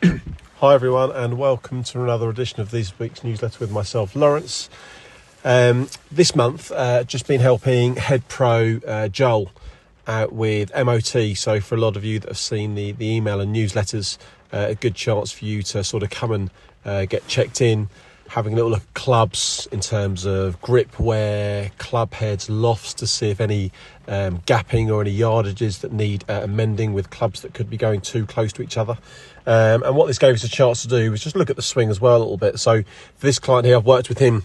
Hi everyone, and welcome to another edition of this week's newsletter with myself, Laurence. This month, just been helping head pro Joel out with MOT. So for a lot of you that have seen the email and newsletters, a good chance for you to sort of come and get checked in, having a little look at clubs in terms of grip wear, club heads, lofts, to see if any gapping or any yardages that need amending with clubs that could be going too close to each other. And what this gave us a chance to do was just look at the swing as well a little bit. So for this client here, I've worked with him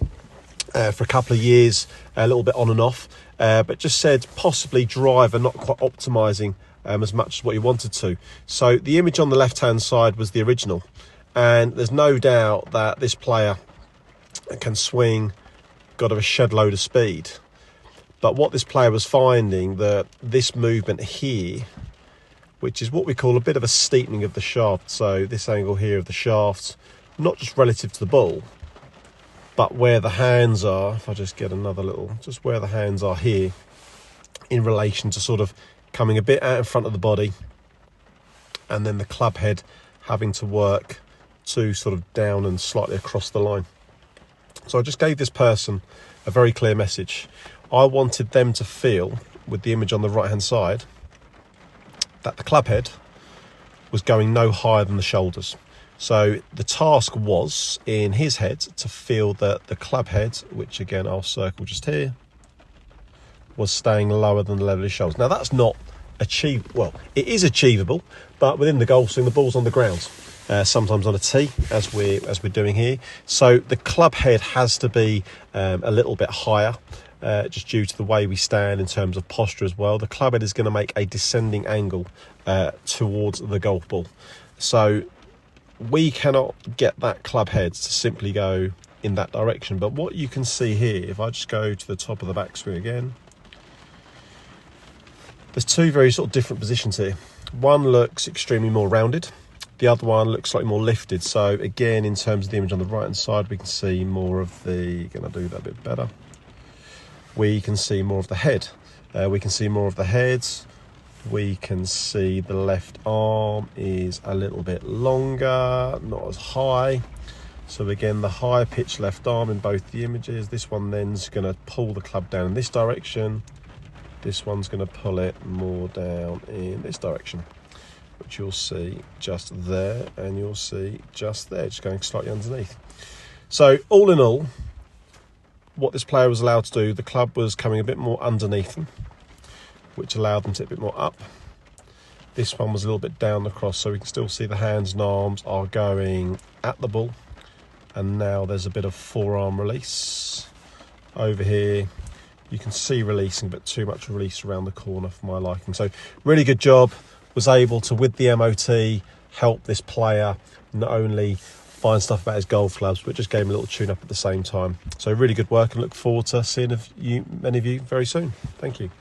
for a couple of years, a little bit on and off, but just said possibly driver not quite optimising as much as what he wanted to. So the image on the left hand side was the original, and there's no doubt that this player can swing, got a shed load of speed. But what this player was finding, that this movement here, which is what we call a bit of a steepening of the shaft, so this angle here of the shaft, not just relative to the ball, but where the hands are, if I just get another little, just where the hands are here, in relation to sort of coming a bit out in front of the body, and then the club head having to work to sort of down and slightly across the line. So I just gave this person a very clear message. I wanted them to feel, with the image on the right hand side, that the club head was going no higher than the shoulders. So the task was, in his head, to feel that the club head, which again I'll circle just here, was staying lower than the level of his shoulders. Now that's not achievable. Well, it is achievable, but within the golf swing, the ball's on the ground. Sometimes on a tee, as we're doing here. So the club head has to be a little bit higher, just due to the way we stand in terms of posture as well. The club head is going to make a descending angle towards the golf ball. So we cannot get that club head to simply go in that direction. But what you can see here, if I just go to the top of the backswing again, there's two very sort of different positions here. One looks extremely more rounded. The other one looks slightly more lifted. So again, in terms of the image on the right hand side, we can see more of the, can I do that a bit better? We can see more of the head. We can see more of the heads. We can see the left arm is a little bit longer, not as high. So again, the high pitch left arm in both the images. This one then's going to pull the club down in this direction. This one's going to pull it more down in this direction, which you'll see just there, and you'll see just there, just going slightly underneath. So all in all, what this player was allowed to do, the club was coming a bit more underneath them, which allowed them to hit a bit more up. This one was a little bit down across, so we can still see the hands and arms are going at the ball. And now there's a bit of forearm release. Over here, you can see releasing, but too much release around the corner for my liking. So really good job. Was able to, with the MOT, help this player not only find stuff about his golf clubs, but just gave him a little tune-up at the same time. So really good work, and look forward to seeing many of you very soon. Thank you.